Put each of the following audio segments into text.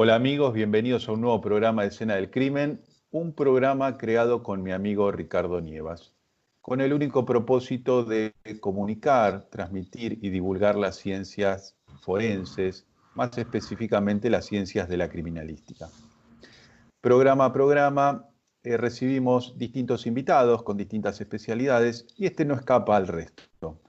Hola amigos, bienvenidos a un nuevo programa de Escena del Crimen, un programa creado con mi amigo Ricardo Nievas, con el único propósito de comunicar, transmitir y divulgar las ciencias forenses, más específicamente las ciencias de la criminalística. Programa a programa recibimos distintos invitados con distintas especialidades y este no escapa al resto.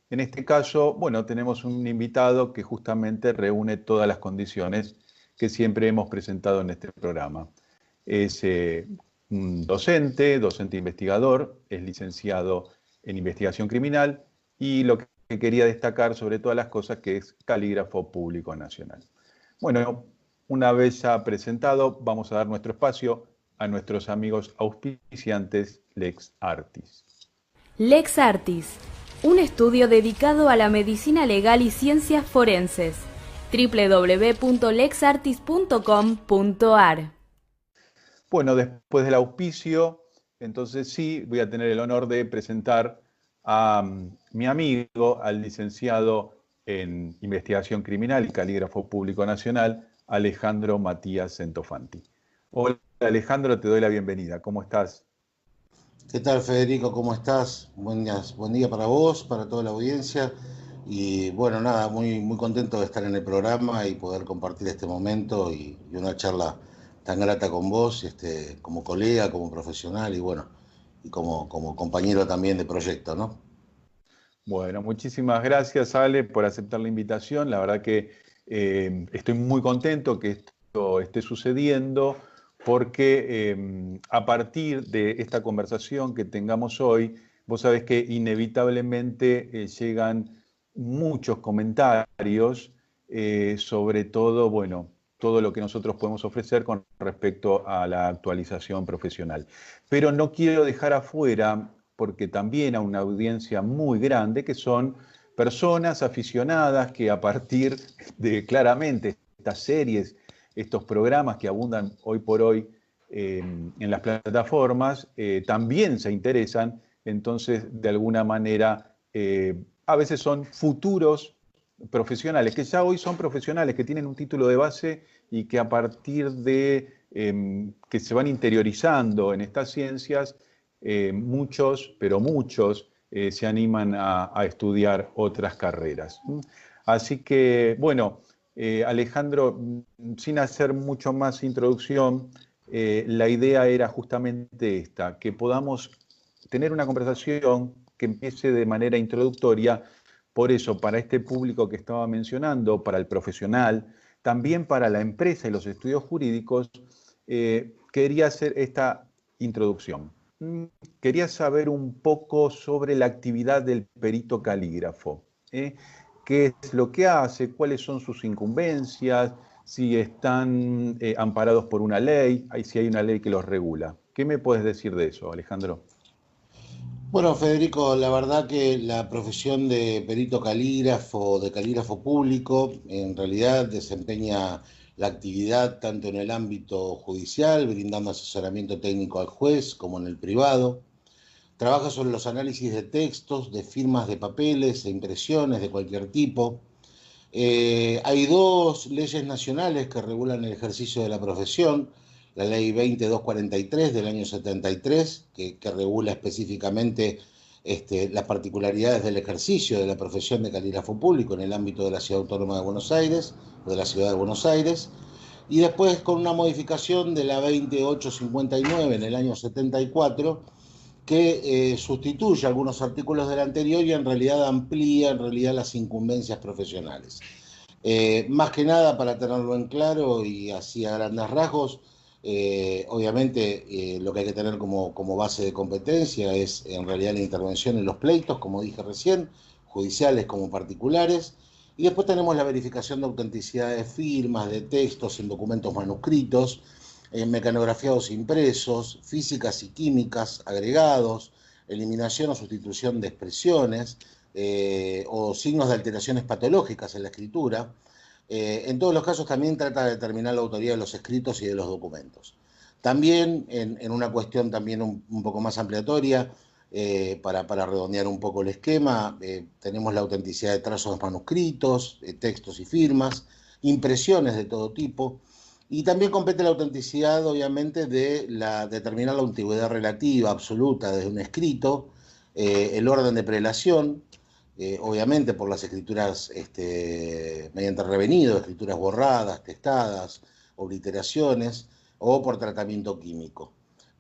En este caso, bueno, tenemos un invitado que justamente reúne todas las condiciones que siempre hemos presentado en este programa. Es un docente investigador, es licenciado en investigación criminal y lo que quería destacar sobre todas las cosas que es calígrafo público nacional. Bueno, una vez ya presentado, vamos a dar nuestro espacio a nuestros amigos auspiciantes Lex Artis. Lex Artis, un estudio dedicado a la medicina legal y ciencias forenses. www.lexartis.com.ar. Bueno, después del auspicio, entonces sí, voy a tener el honor de presentar a mi amigo, al licenciado en investigación criminal y calígrafo público nacional, Alejandro Matías Centofanti. Hola Alejandro, te doy la bienvenida. ¿Cómo estás? ¿Qué tal, Federico? ¿Cómo estás? Buen día para vos, para toda la audiencia. Y bueno, nada, muy contento de estar en el programa y poder compartir este momento y una charla tan grata con vos, como colega, como profesional y bueno, y como compañero también de proyecto, ¿no? Bueno, muchísimas gracias, Ale, por aceptar la invitación. La verdad que estoy muy contento que esto esté sucediendo porque a partir de esta conversación que tengamos hoy, vos sabés que inevitablemente llegan muchos comentarios sobre todo, bueno, todo lo que nosotros podemos ofrecer con respecto a la actualización profesional. Pero no quiero dejar afuera porque también a una audiencia muy grande que son personas aficionadas que a partir de claramente estas series, estos programas que abundan hoy por hoy en las plataformas, también se interesan, entonces de alguna manera a veces son futuros profesionales, que ya hoy son profesionales, que tienen un título de base y que a partir de que se van interiorizando en estas ciencias, muchos, pero muchos, se animan a estudiar otras carreras. Así que, bueno, Alejandro, sin hacer mucho más introducción, la idea era justamente esta, que podamos tener una conversación que empiece de manera introductoria, por eso, para este público que estaba mencionando, para el profesional, también para la empresa y los estudios jurídicos, quería hacer esta introducción. Quería saber un poco sobre la actividad del perito calígrafo. ¿Qué es lo que hace? ¿Cuáles son sus incumbencias? Si están amparados por una ley, si hay una ley que los regula. ¿Qué me puedes decir de eso, Alejandro? Bueno, Federico, la verdad que la profesión de perito calígrafo, de calígrafo público, en realidad desempeña la actividad tanto en el ámbito judicial, brindando asesoramiento técnico al juez, como en el privado. Trabaja sobre los análisis de textos, de firmas de papeles, de impresiones de cualquier tipo. Hay dos leyes nacionales que regulan el ejercicio de la profesión. La ley 20243 del año 73, que regula específicamente las particularidades del ejercicio de la profesión de calígrafo público en el ámbito de la Ciudad Autónoma de Buenos Aires, o de la Ciudad de Buenos Aires. Y después con una modificación de la 20859 en el año 74, que sustituye algunos artículos del anterior y en realidad amplía las incumbencias profesionales. Más que nada, para tenerlo en claro y así a grandes rasgos, obviamente lo que hay que tener como base de competencia es en realidad la intervención en los pleitos, como dije recién, judiciales como particulares, y después tenemos la verificación de autenticidad de firmas, de textos en documentos manuscritos, mecanografiados impresos, físicas y químicas, agregados, eliminación o sustitución de expresiones o signos de alteraciones patológicas en la escritura. En todos los casos también trata de determinar la autoría de los escritos y de los documentos. También en una cuestión también un poco más ampliatoria, para redondear un poco el esquema, tenemos la autenticidad de trazos manuscritos, textos y firmas, impresiones de todo tipo, Y también compete la autenticidad, obviamente, de determinar la antigüedad relativa, absoluta, de un escrito, el orden de prelación, obviamente por las escrituras mediante revenido, escrituras borradas, testadas, obliteraciones, o por tratamiento químico.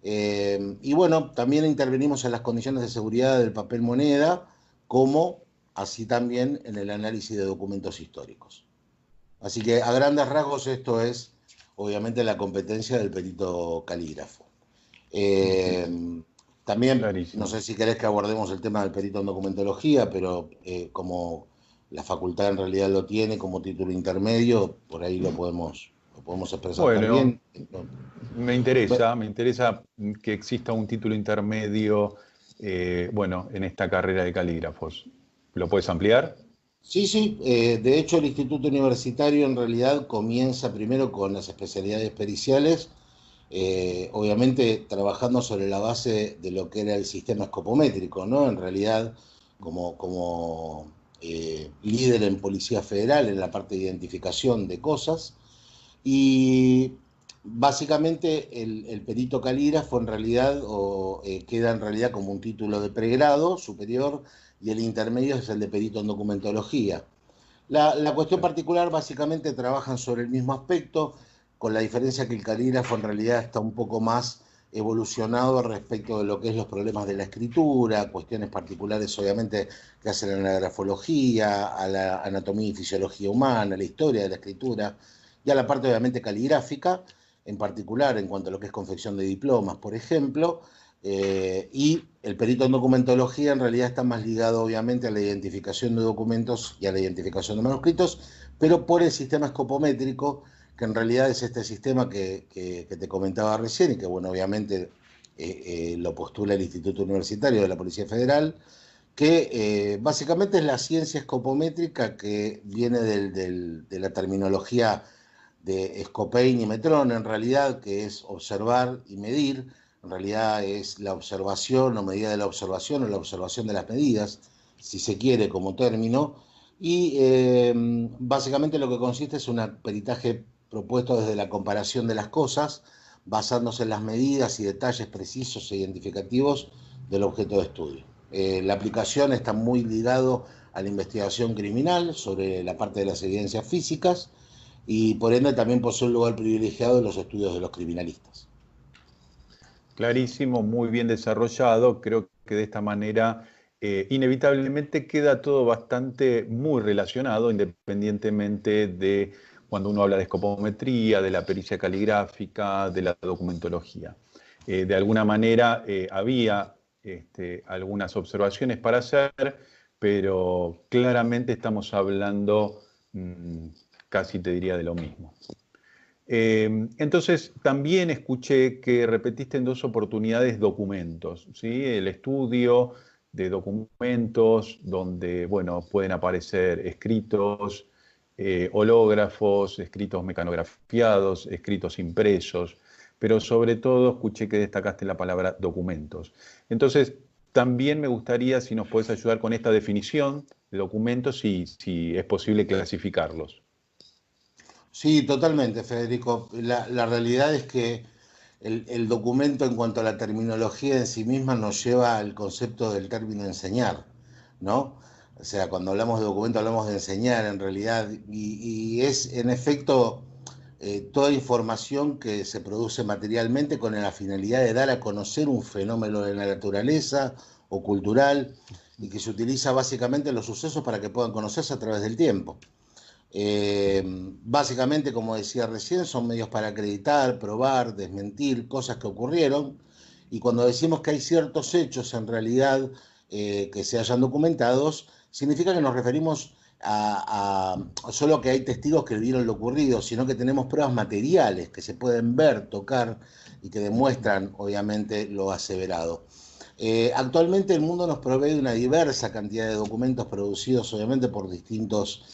Y bueno, también intervenimos en las condiciones de seguridad del papel moneda, como así también en el análisis de documentos históricos. Así que a grandes rasgos esto es obviamente la competencia del perito calígrafo. También, no Clarísimo. sé si querés que abordemos el tema del perito en documentología, pero como la facultad en realidad lo tiene como título intermedio, por ahí lo podemos expresar Bueno, también. me interesa que exista un título intermedio, bueno, en esta carrera de calígrafos. ¿Lo puedes ampliar? Sí, sí, de hecho el instituto universitario en realidad comienza primero con las especialidades periciales, obviamente trabajando sobre la base de lo que era el sistema escopométrico, ¿no? En realidad, como líder en Policía Federal en la parte de identificación de cosas, y básicamente el perito calígrafo en realidad queda en realidad como un título de pregrado superior, y el intermedio es el de perito en documentología. La cuestión particular básicamente trabajan sobre el mismo aspecto, con la diferencia que el calígrafo en realidad está un poco más evolucionado respecto de lo que es los problemas de la escritura, cuestiones particulares obviamente que hacen a la grafología, a la anatomía y fisiología humana, a la historia de la escritura, y a la parte obviamente caligráfica, en particular en cuanto a lo que es confección de diplomas, por ejemplo, y el perito en documentología en realidad está más ligado obviamente a la identificación de documentos y a la identificación de manuscritos, pero por el sistema escopométrico, que en realidad es este sistema que te comentaba recién y que, bueno, obviamente lo postula el Instituto Universitario de la Policía Federal, que básicamente es la ciencia escopométrica que viene de la terminología de Scopene y Metrón, en realidad, que es observar y medir. En realidad es la observación o medida de la observación o la observación de las medidas, si se quiere como término, y básicamente lo que consiste es un peritaje propuesto desde la comparación de las cosas, basándose en las medidas y detalles precisos e identificativos del objeto de estudio. La aplicación está muy ligado a la investigación criminal sobre la parte de las evidencias físicas, y por ende también posee un lugar privilegiado en los estudios de los criminalistas. Clarísimo, muy bien desarrollado. Creo que de esta manera inevitablemente queda todo bastante muy relacionado, independientemente de cuando uno habla de escopometría, de la pericia caligráfica, de la documentología. De alguna manera había algunas observaciones para hacer, pero claramente estamos hablando casi te diría de lo mismo. Entonces, también escuché que repetiste en 2 oportunidades documentos, ¿sí? El estudio de documentos donde, bueno, pueden aparecer escritos, hológrafos, escritos mecanografiados, escritos impresos, pero sobre todo escuché que destacaste la palabra documentos. Entonces, también me gustaría si nos puedes ayudar con esta definición de documentos y si es posible clasificarlos. Sí, totalmente, Federico. La realidad es que el documento en cuanto a la terminología en sí misma nos lleva al concepto del término enseñar, ¿no? O sea, cuando hablamos de documento hablamos de enseñar en realidad, y es en efecto toda información que se produce materialmente con la finalidad de dar a conocer un fenómeno de la naturaleza o cultural, y que se utiliza básicamente en los sucesos para que puedan conocerse a través del tiempo. Básicamente, como decía recién, son medios para acreditar, probar, desmentir cosas que ocurrieron, y cuando decimos que hay ciertos hechos en realidad que se hayan documentados, significa que nos referimos solo que hay testigos que vieron lo ocurrido, sino que tenemos pruebas materiales que se pueden ver, tocar y que demuestran obviamente lo aseverado. Actualmente el mundo nos provee de una diversa cantidad de documentos producidos obviamente por distintos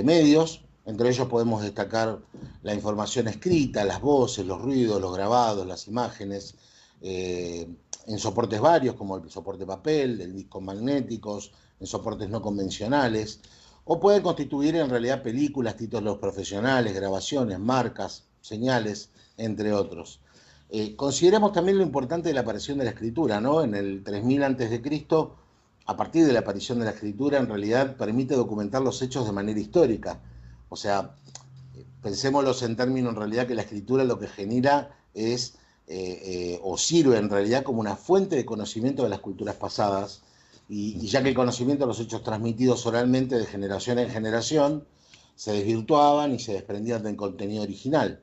medios. Entre ellos podemos destacar la información escrita, las voces, los ruidos, los grabados, las imágenes, en soportes varios como el soporte papel, en discos magnéticos, en soportes no convencionales, o pueden constituir en realidad películas, títulos profesionales, grabaciones, marcas, señales, entre otros. Consideremos también lo importante de la aparición de la escritura, ¿no? En el 3000 a.C., a partir de la aparición de la escritura, en realidad permite documentar los hechos de manera histórica. O sea, pensémoslos en términos, en realidad, que la escritura lo que genera es, o sirve en realidad como una fuente de conocimiento de las culturas pasadas, y ya que el conocimiento de los hechos transmitidos oralmente de generación en generación se desvirtuaban y se desprendían del contenido original.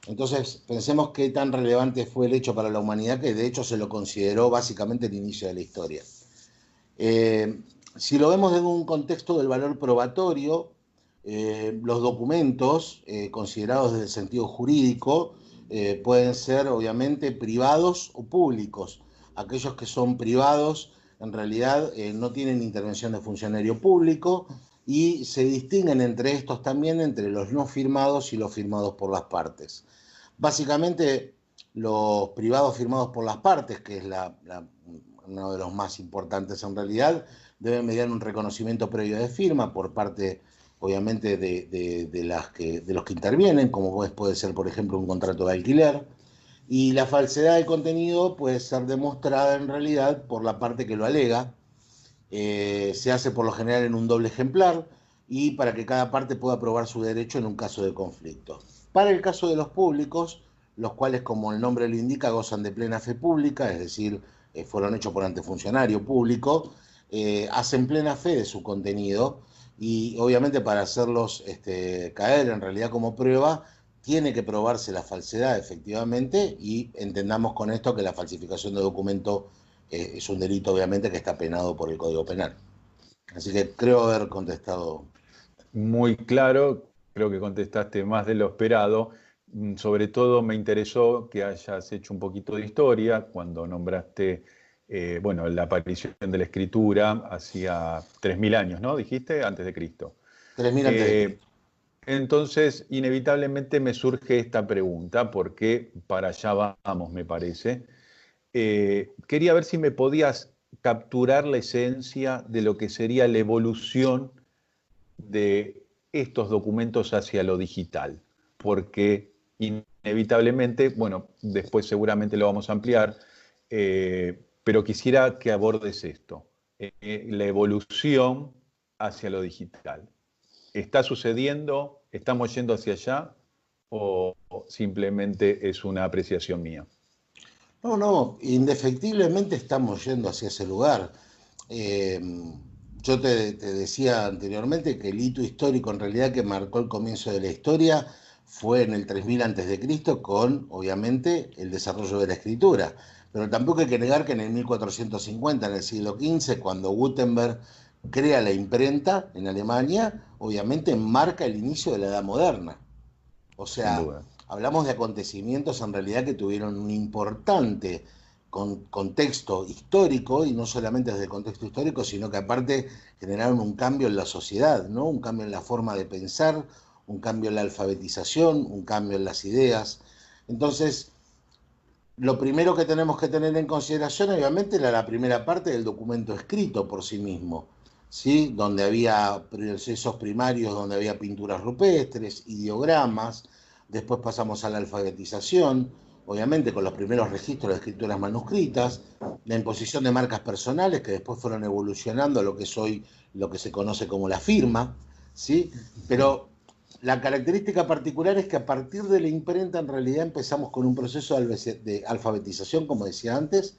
Entonces, pensemos qué tan relevante fue el hecho para la humanidad, que de hecho se lo consideró básicamente el inicio de la historia. Si lo vemos en un contexto del valor probatorio, los documentos considerados desde el sentido jurídico pueden ser obviamente privados o públicos. Aquellos que son privados en realidad no tienen intervención de funcionario público, y se distinguen entre estos también entre los no firmados y los firmados por las partes. Básicamente, los privados firmados por las partes, que es uno de los más importantes en realidad, deben mediar un reconocimiento previo de firma por parte, obviamente, de los que intervienen, como puede ser, por ejemplo, un contrato de alquiler. Y la falsedad del contenido puede ser demostrada en realidad por la parte que lo alega. Se hace por lo general en un doble ejemplar, y para que cada parte pueda probar su derecho en un caso de conflicto. Para el caso de los públicos, los cuales, como el nombre lo indica, gozan de plena fe pública, es decir, fueron hechos por antefuncionario público, hacen plena fe de su contenido, y obviamente para hacerlos caer en realidad como prueba, tiene que probarse la falsedad efectivamente, y entendamos con esto que la falsificación de documento es un delito obviamente que está penado por el Código Penal. Así que creo haber contestado. Muy claro, creo que contestaste más de lo esperado. Sobre todo me interesó que hayas hecho un poquito de historia cuando nombraste la aparición de la escritura hacía 3000 años, ¿no? Dijiste, antes de Cristo. 3000 antes de Cristo. Entonces, inevitablemente me surge esta pregunta, porque para allá vamos, me parece. Quería ver si me podías capturar la esencia de lo que sería la evolución de estos documentos hacia lo digital, porque inevitablemente, bueno, después seguramente lo vamos a ampliar, pero quisiera que abordes esto, la evolución hacia lo digital. ¿Está sucediendo? ¿Estamos yendo hacia allá? ¿O simplemente es una apreciación mía? No, indefectiblemente estamos yendo hacia ese lugar. Yo te decía anteriormente que el hito histórico en realidad que marcó el comienzo de la historia fue en el 3000 a.C. con, obviamente, el desarrollo de la escritura. Pero tampoco hay que negar que en el 1450, en el siglo XV, cuando Gutenberg crea la imprenta en Alemania, obviamente marca el inicio de la Edad Moderna. O sea, hablamos de acontecimientos en realidad que tuvieron un importante contexto histórico, y no solamente desde el contexto histórico, sino que aparte generaron un cambio en la sociedad, ¿no? Un cambio en la forma de pensar, un cambio en la alfabetización, un cambio en las ideas. Entonces, lo primero que tenemos que tener en consideración, obviamente, era la primera parte del documento escrito por sí mismo, ¿sí? Donde había procesos primarios, donde había pinturas rupestres, ideogramas. Después pasamos a la alfabetización, obviamente con los primeros registros de escrituras manuscritas, la imposición de marcas personales que después fueron evolucionando a lo que es hoy lo que se conoce como la firma, ¿sí? Pero la característica particular es que a partir de la imprenta en realidad empezamos con un proceso de alfabetización, como decía antes,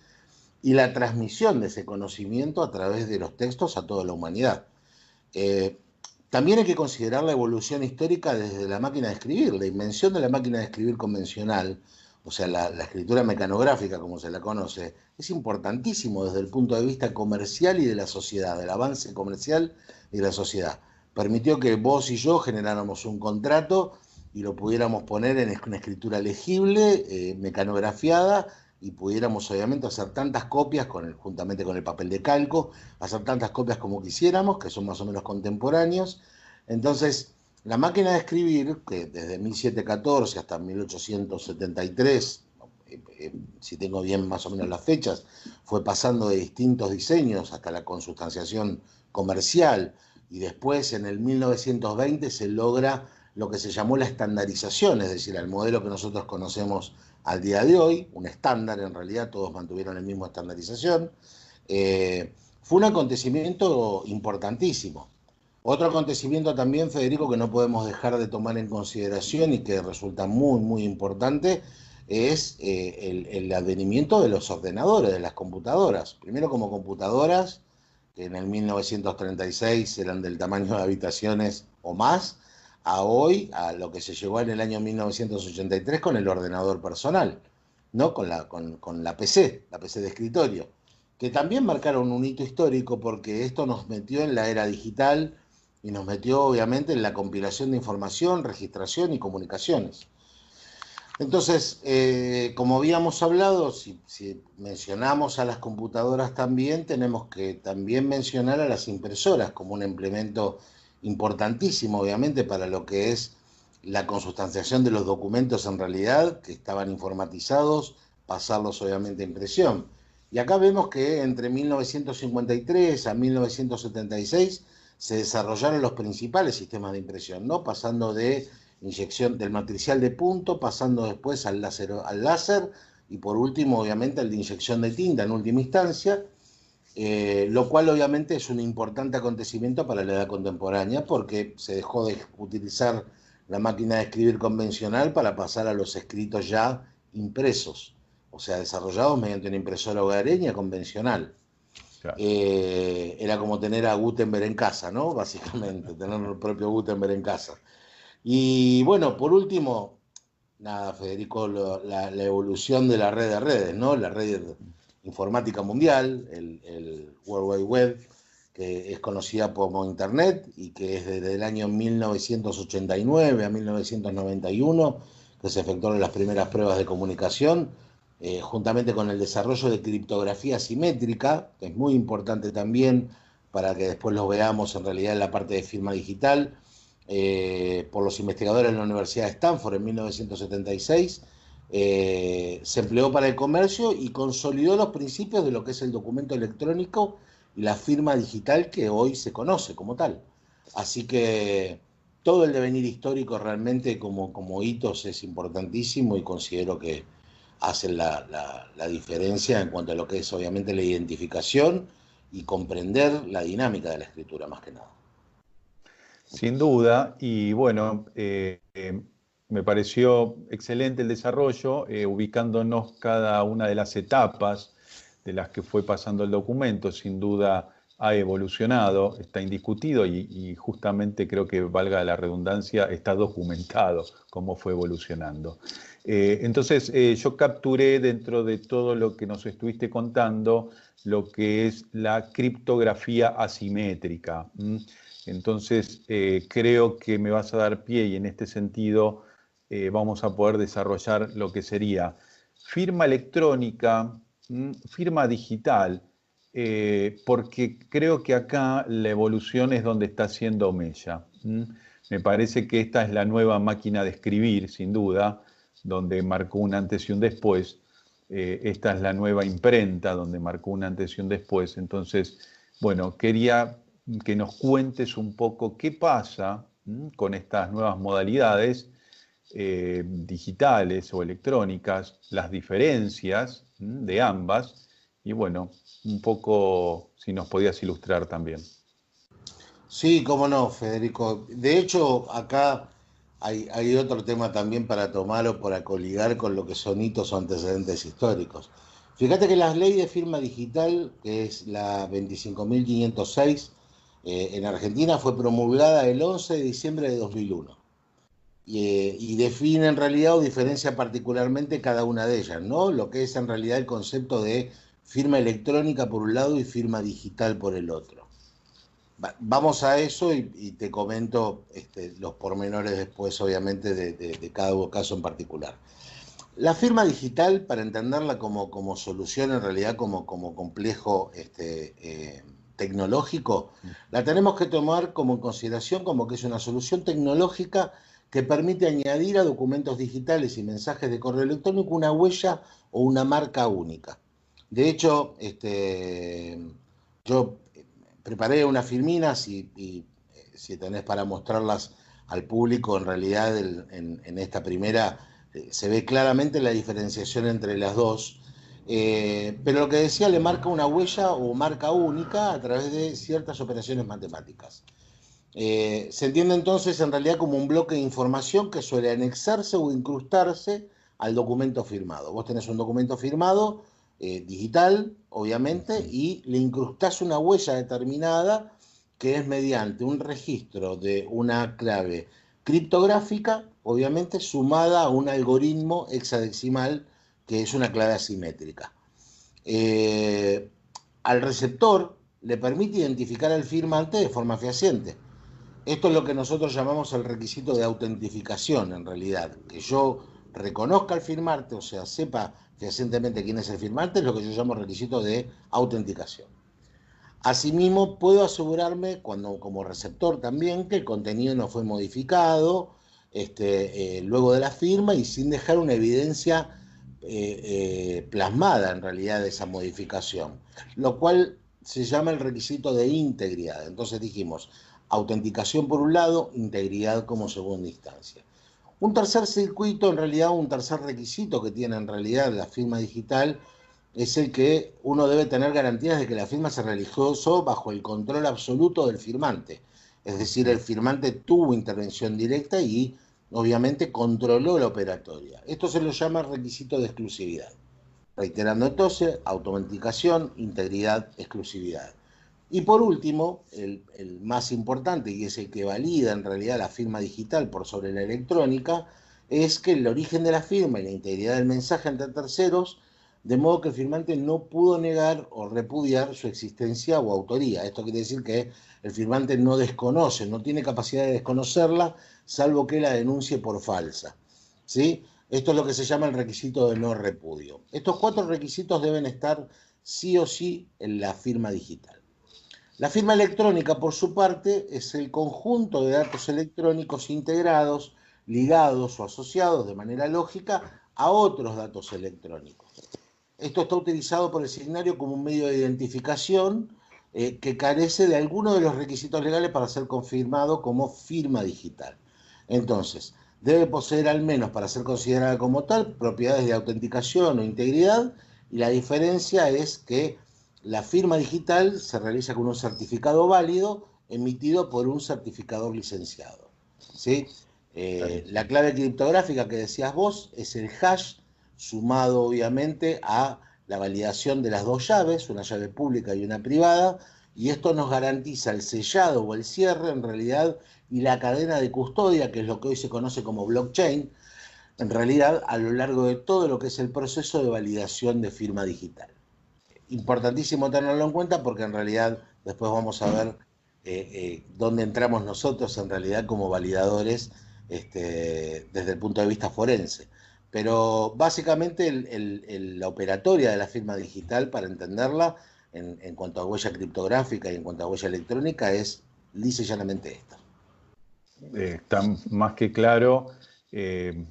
y la transmisión de ese conocimiento a través de los textos a toda la humanidad. También hay que considerar la evolución histórica desde la máquina de escribir, la invención de la máquina de escribir convencional, o sea, la escritura mecanográfica, como se la conoce, es importantísimo desde el punto de vista comercial y de la sociedad, del avance comercial y de la sociedad. Permitió que vos y yo generáramos un contrato y lo pudiéramos poner en una escritura legible, mecanografiada, y pudiéramos obviamente hacer tantas copias, juntamente con el papel de calco, hacer tantas copias como quisiéramos, que son más o menos contemporáneos. Entonces, la máquina de escribir, que desde 1714 hasta 1873, si tengo bien más o menos las fechas, fue pasando de distintos diseños hasta la consustanciación comercial, y después en el 1920 se logra lo que se llamó la estandarización, es decir, al modelo que nosotros conocemos al día de hoy, un estándar, en realidad todos mantuvieron el mismo estandarización. Fue un acontecimiento importantísimo. Otro acontecimiento también, Federico, que no podemos dejar de tomar en consideración y que resulta muy, muy importante, es el advenimiento de los ordenadores, de las computadoras. Primero como computadoras, que en el 1936 eran del tamaño de habitaciones o más, a hoy, a lo que se llegó en el año 1983 con el ordenador personal, ¿no? Con la PC de escritorio, que también marcaron un hito histórico porque esto nos metió en la era digital y nos metió obviamente en la compilación de información, registración y comunicaciones. Entonces, como habíamos hablado, si mencionamos a las computadoras también, tenemos que también mencionar a las impresoras como un implemento importantísimo, obviamente, para lo que es la consustanciación de los documentos en realidad, que estaban informatizados, pasarlos obviamente a impresión. Y acá vemos que entre 1953 a 1976 se desarrollaron los principales sistemas de impresión, ¿no? Pasando de inyección del matricial de punto, pasando después al láser y por último, obviamente, al de inyección de tinta en última instancia, lo cual obviamente es un importante acontecimiento para la edad contemporánea porque se dejó de utilizar la máquina de escribir convencional para pasar a los escritos ya impresos, o sea, desarrollados mediante una impresora hogareña convencional. Claro. Era como tener a Gutenberg en casa, ¿no? Básicamente, tener el propio Gutenberg en casa. Y bueno, por último, nada, Federico, la evolución de la red de redes, ¿no? La red informática mundial, el World Wide Web, que es conocida como Internet y que es desde el año 1989 a 1991 que se efectuaron las primeras pruebas de comunicación, juntamente con el desarrollo de criptografía simétrica, que es muy importante también para que después lo veamos en realidad en la parte de firma digital, por los investigadores de la Universidad de Stanford en 1976, se empleó para el comercio y consolidó los principios de lo que es el documento electrónico y la firma digital que hoy se conoce como tal. Así que todo el devenir histórico realmente como hitos es importantísimo y considero que hacen la diferencia en cuanto a lo que es obviamente la identificación y comprender la dinámica de la escritura más que nada. Sin duda, y bueno, me pareció excelente el desarrollo, ubicándonos cada una de las etapas de las que fue pasando el documento. Sin duda ha evolucionado, está indiscutido y justamente creo que, valga la redundancia, está documentado cómo fue evolucionando. Entonces, yo capturé dentro de todo lo que nos estuviste contando lo que es la criptografía asimétrica. Entonces, creo que me vas a dar pie y en este sentido vamos a poder desarrollar lo que sería firma electrónica, firma digital, porque creo que acá la evolución es donde está haciendo mella. Me parece que esta es la nueva máquina de escribir, sin duda, donde marcó un antes y un después. Esta es la nueva imprenta, donde marcó un antes y un después. Entonces, bueno, quería que nos cuentes un poco qué pasa con estas nuevas modalidades digitales o electrónicas, las diferencias de ambas, y bueno, un poco si nos podías ilustrar también. Sí, cómo no, Federico. De hecho, acá hay otro tema también para tomar o para coligar con lo que son hitos o antecedentes históricos. Fíjate que la ley de firma digital, que es la 25.506, en Argentina fue promulgada el 11 de diciembre de 2001 y define en realidad o diferencia particularmente cada una de ellas, ¿no? Lo que es en realidad el concepto de firma electrónica por un lado y firma digital por el otro. Vamos a eso y te comento los pormenores después, obviamente, de cada caso en particular. La firma digital, para entenderla como solución, en realidad como complejo tecnológico, la tenemos que tomar como en consideración como que es una solución tecnológica que permite añadir a documentos digitales y mensajes de correo electrónico una huella o una marca única. De hecho, yo preparé unas filminas y si tenés para mostrarlas al público, en realidad en esta primera se ve claramente la diferenciación entre las dos. Pero lo que decía, le marca una huella o marca única a través de ciertas operaciones matemáticas. Se entiende entonces en realidad como un bloque de información que suele anexarse o incrustarse al documento firmado. Vos tenés un documento firmado, digital, obviamente, y le incrustás una huella determinada que es mediante un registro de una clave criptográfica, obviamente, sumada a un algoritmo hexadecimal que es una clave asimétrica. Al receptor le permite identificar al firmante de forma fehaciente. Esto es lo que nosotros llamamos el requisito de autentificación, en realidad. Que yo reconozca al firmante, o sea, sepa fehacientemente quién es el firmante, es lo que yo llamo requisito de autenticación. Asimismo, puedo asegurarme, como receptor también, que el contenido no fue modificado luego de la firma y sin dejar una evidencia plasmada en realidad de esa modificación, lo cual se llama el requisito de integridad. Entonces dijimos, autenticación por un lado, integridad como segunda instancia. Un tercer circuito, en realidad un tercer requisito que tiene en realidad la firma digital, es el que uno debe tener garantías de que la firma se realizó bajo el control absoluto del firmante. Es decir, el firmante tuvo intervención directa y obviamente controló la operatoria. Esto se lo llama requisito de exclusividad. Reiterando entonces, autenticación, integridad, exclusividad. Y por último, el más importante, y es el que valida en realidad la firma digital por sobre la electrónica, es que el origen de la firma y la integridad del mensaje ante terceros, de modo que el firmante no pudo negar o repudiar su existencia o autoría. Esto quiere decir que el firmante no desconoce, no tiene capacidad de desconocerla, salvo que la denuncie por falsa, ¿sí? Esto es lo que se llama el requisito de no repudio. Estos 4 requisitos deben estar sí o sí en la firma digital. La firma electrónica, por su parte, es el conjunto de datos electrónicos integrados, ligados o asociados de manera lógica a otros datos electrónicos. Esto está utilizado por el signario como un medio de identificación que carece de alguno de los requisitos legales para ser confirmado como firma digital. Entonces, debe poseer al menos, para ser considerada como tal, propiedades de autenticación o integridad, y la diferencia es que la firma digital se realiza con un certificado válido emitido por un certificador licenciado, ¿sí? La clave criptográfica que decías vos es el hash, sumado obviamente a la validación de las 2 llaves, una llave pública y una privada, y esto nos garantiza el sellado o el cierre en realidad y la cadena de custodia, que es lo que hoy se conoce como blockchain, en realidad a lo largo de todo lo que es el proceso de validación de firma digital. Importantísimo tenerlo en cuenta porque en realidad después vamos a ver dónde entramos nosotros en realidad como validadores desde el punto de vista forense. Pero básicamente la operatoria de la firma digital, para entenderla, en cuanto a huella criptográfica y en cuanto a huella electrónica, es lisa y llanamente esta. Está más que claro,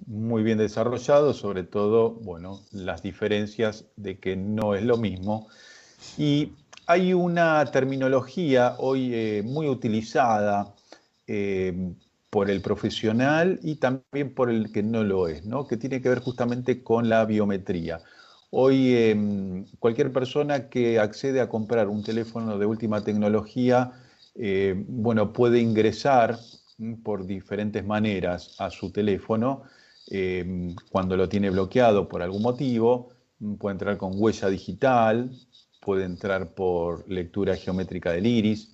muy bien desarrollado, sobre todo, bueno, las diferencias de que no es lo mismo. Y hay una terminología hoy muy utilizada por el profesional y también por el que no lo es, ¿no? Que tiene que ver justamente con la biometría. Hoy cualquier persona que accede a comprar un teléfono de última tecnología, bueno, puede ingresar por diferentes maneras a su teléfono. Cuando lo tiene bloqueado por algún motivo, puede entrar con huella digital, puede entrar por lectura geométrica del iris.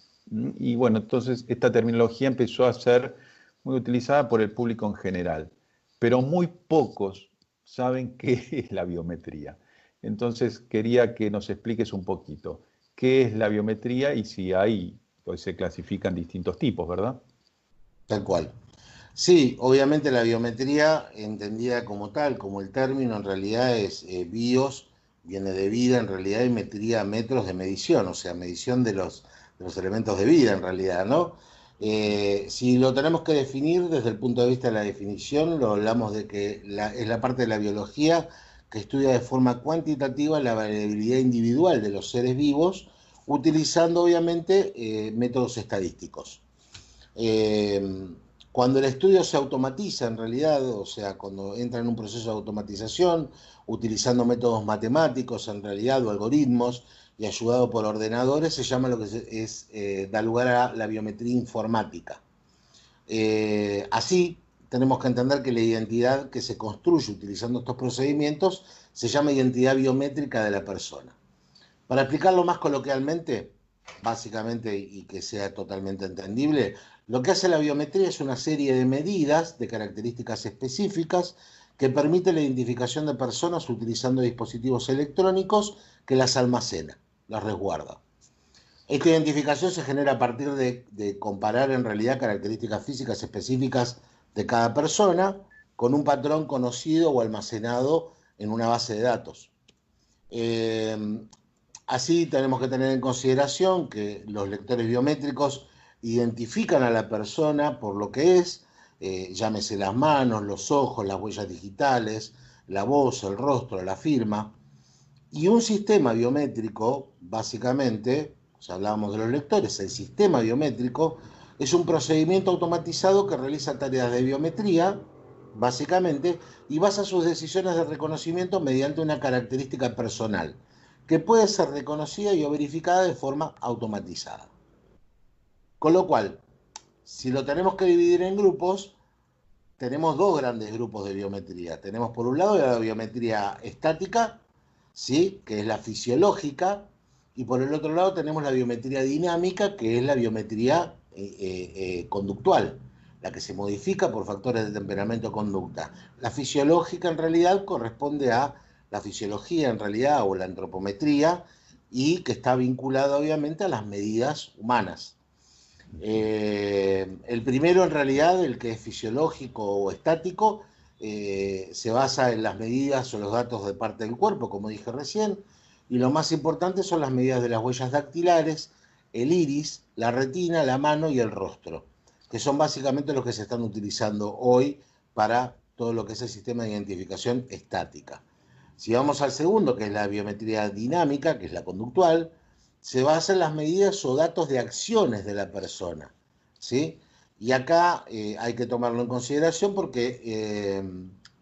Y bueno, entonces esta terminología empezó a ser muy utilizada por el público en general, pero muy pocos saben qué es la biometría. Entonces quería que nos expliques un poquito qué es la biometría y si hay, pues se clasifican distintos tipos, ¿verdad? Tal cual. Sí, obviamente la biometría, entendida como tal, como el término, en realidad es bios, viene de vida, en realidad, y metría, metros de medición, o sea, medición de los elementos de vida, en realidad, ¿no? Si lo tenemos que definir desde el punto de vista de la definición, lo hablamos de que es la parte de la biología que estudia de forma cuantitativa la variabilidad individual de los seres vivos, utilizando obviamente métodos estadísticos. Cuando el estudio se automatiza en realidad, o sea, cuando entra en un proceso de automatización, utilizando métodos matemáticos en realidad o algoritmos y ayudado por ordenadores, se llama lo que da lugar a la biometría informática. Así, tenemos que entender que la identidad que se construye utilizando estos procedimientos se llama identidad biométrica de la persona. Para explicarlo más coloquialmente, básicamente, y que sea totalmente entendible, lo que hace la biometría es una serie de medidas de características específicas que permite la identificación de personas utilizando dispositivos electrónicos que las almacena, las resguarda. Esta identificación se genera a partir de comparar en realidad características físicas específicas de cada persona con un patrón conocido o almacenado en una base de datos. Así tenemos que tener en consideración que los lectores biométricos identifican a la persona por lo que es, llámese las manos, los ojos, las huellas digitales, la voz, el rostro, la firma. Y un sistema biométrico, básicamente, o sea, hablábamos de los lectores, el sistema biométrico es un procedimiento automatizado que realiza tareas de biometría, básicamente, y basa sus decisiones de reconocimiento mediante una característica personal, que puede ser reconocida y o verificada de forma automatizada. Con lo cual, si lo tenemos que dividir en grupos, tenemos dos grandes grupos de biometría. Tenemos por un lado la biometría estática, ¿sí?, que es la fisiológica, y por el otro lado tenemos la biometría dinámica, que es la biometría conductual, la que se modifica por factores de temperamento o conducta. La fisiológica en realidad corresponde a la fisiología en realidad o la antropometría y que está vinculada obviamente a las medidas humanas. El primero en realidad, el que es fisiológico o estático, se basa en las medidas o los datos de parte del cuerpo, como dije recién, y lo más importante son las medidas de las huellas dactilares, el iris, la retina, la mano y el rostro, que son básicamente los que se están utilizando hoy para todo lo que es el sistema de identificación estática. Si vamos al segundo, que es la biometría dinámica, que es la conductual, se basa en las medidas o datos de acciones de la persona, ¿sí? Y acá hay que tomarlo en consideración porque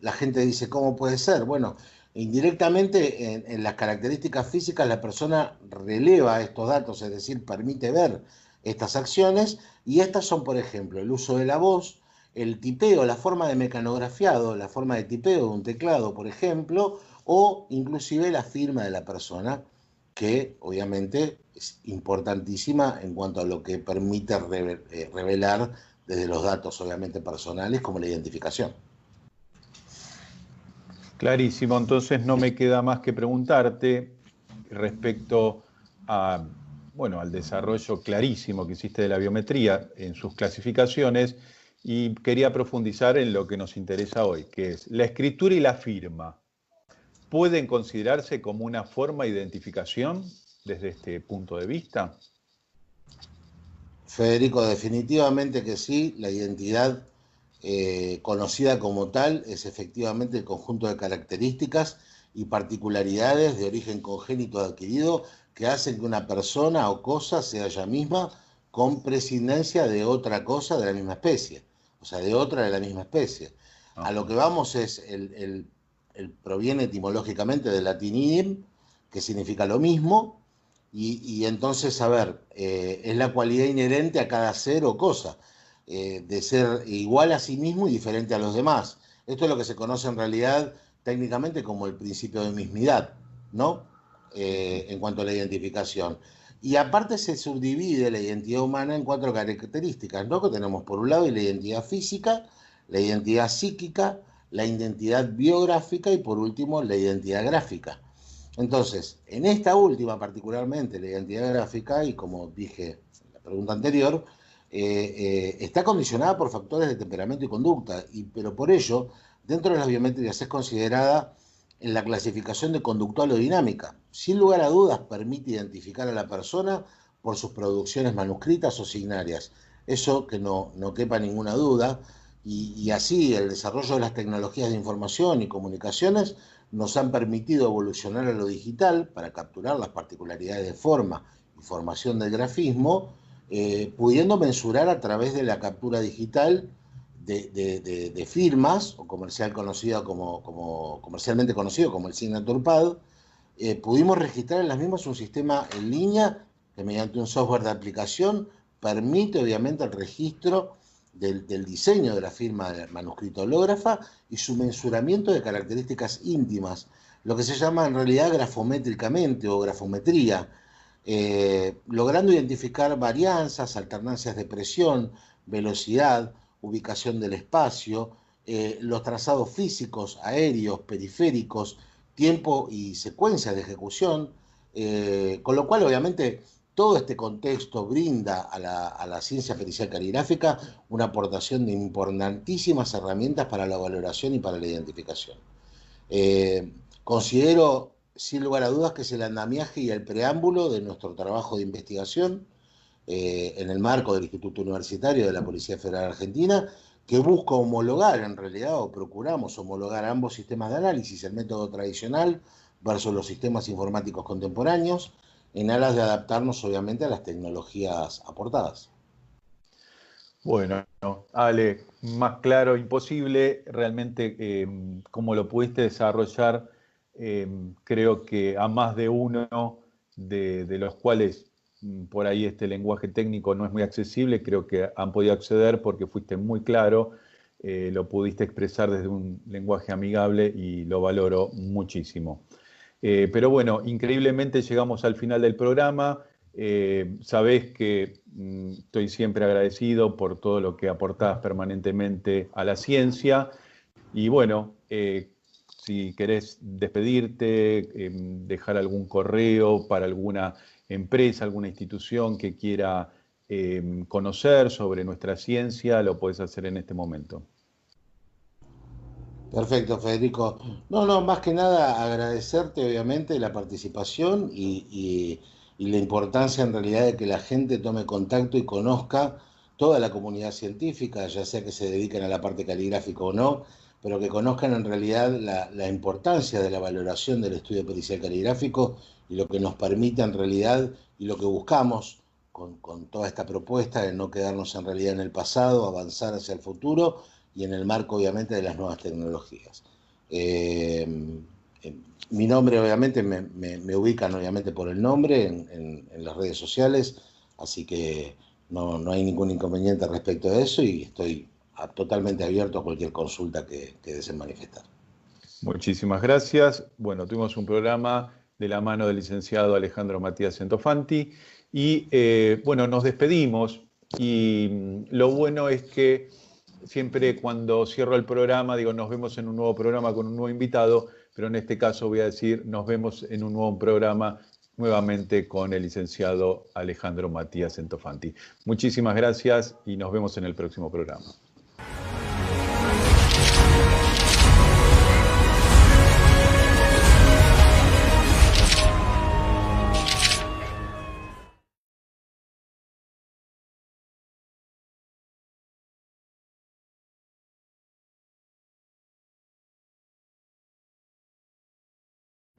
la gente dice, ¿cómo puede ser? Bueno, indirectamente en las características físicas la persona releva estos datos, es decir, permite ver estas acciones, y estas son, por ejemplo, el uso de la voz, el tipeo, la forma de mecanografiado, la forma de tipeo de un teclado, por ejemplo, o inclusive la firma de la persona, que obviamente es importantísima en cuanto a lo que permite revelar desde los datos obviamente personales como la identificación. Clarísimo, entonces no me queda más que preguntarte respecto a, bueno, al desarrollo clarísimo que hiciste de la biometría en sus clasificaciones, y quería profundizar en lo que nos interesa hoy, que es la escritura y la firma. ¿Pueden considerarse como una forma de identificación desde este punto de vista? Federico, definitivamente que sí. La identidad conocida como tal es efectivamente el conjunto de características y particularidades de origen congénito adquirido que hacen que una persona o cosa sea ella misma con prescindencia de otra cosa de la misma especie, o sea, de otra de la misma especie. A lo que vamos es, proviene etimológicamente del latín idem, que significa lo mismo, y entonces, a ver, es la cualidad inherente a cada ser o cosa, de ser igual a sí mismo y diferente a los demás. Esto es lo que se conoce en realidad técnicamente como el principio de mismidad, ¿no? En cuanto a la identificación. Y aparte se subdivide la identidad humana en 4 características, ¿no? Que tenemos por un lado la identidad física, la identidad psíquica, la identidad biográfica y por último la identidad gráfica. Entonces, en esta última particularmente, la identidad gráfica, y como dije en la pregunta anterior, está condicionada por factores de temperamento y conducta, pero por ello, dentro de las biométricas es considerada en la clasificación de conductual o dinámica. Sin lugar a dudas, permite identificar a la persona por sus producciones manuscritas o signarias. Eso que no quepa ninguna duda, y así el desarrollo de las tecnologías de información y comunicaciones nos han permitido evolucionar a lo digital para capturar las particularidades de forma y formación del grafismo, pudiendo mensurar a través de la captura digital de firmas, o comercialmente conocido como el Signature Pad, pudimos registrar en las mismas un sistema en línea que mediante un software de aplicación permite obviamente el registro del diseño de la firma del manuscrito hológrafa y su mensuramiento de características íntimas, lo que se llama en realidad grafométricamente o grafometría, logrando identificar varianzas, alternancias de presión, velocidad, ubicación del espacio, los trazados físicos, aéreos, periféricos, tiempo y secuencias de ejecución, con lo cual obviamente todo este contexto brinda a la ciencia pericial caligráfica una aportación de importantísimas herramientas para la valoración y para la identificación. Considero sin lugar a dudas que es el andamiaje y el preámbulo de nuestro trabajo de investigación en el marco del Instituto Universitario de la Policía Federal Argentina, que busca homologar en realidad, o procuramos homologar ambos sistemas de análisis, el método tradicional versus los sistemas informáticos contemporáneos, en aras de adaptarnos obviamente a las tecnologías aportadas. Bueno, Ale, más claro imposible, realmente cómo lo pudiste desarrollar, creo que a más de uno de los cuales por ahí este lenguaje técnico no es muy accesible, creo que han podido acceder porque fuiste muy claro, lo pudiste expresar desde un lenguaje amigable y lo valoro muchísimo. Pero bueno, increíblemente llegamos al final del programa. Sabés que estoy siempre agradecido por todo lo que aportás permanentemente a la ciencia. Y bueno, si querés despedirte, dejar algún correo para alguna empresa, alguna institución que quiera conocer sobre nuestra ciencia, lo podés hacer en este momento. Perfecto, Federico. No, más que nada agradecerte obviamente la participación y la importancia en realidad de que la gente tome contacto y conozca toda la comunidad científica, ya sea que se dediquen a la parte caligráfica o no, pero que conozcan en realidad la importancia de la valoración del estudio pericial caligráfico y lo que nos permite en realidad y lo que buscamos con toda esta propuesta de no quedarnos en realidad en el pasado, avanzar hacia el futuro y en el marco obviamente de las nuevas tecnologías. Mi nombre obviamente me ubican obviamente por el nombre en las redes sociales, así que no hay ningún inconveniente respecto de eso y estoy totalmente abierto a cualquier consulta que deseen manifestar. Muchísimas gracias. Bueno, tuvimos un programa de la mano del licenciado Alejandro Matías Centofanti y bueno, nos despedimos y lo bueno es que siempre cuando cierro el programa digo nos vemos en un nuevo programa con un nuevo invitado, pero en este caso voy a decir nos vemos en un nuevo programa nuevamente con el licenciado Alejandro Matías Centofanti. Muchísimas gracias y nos vemos en el próximo programa.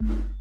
you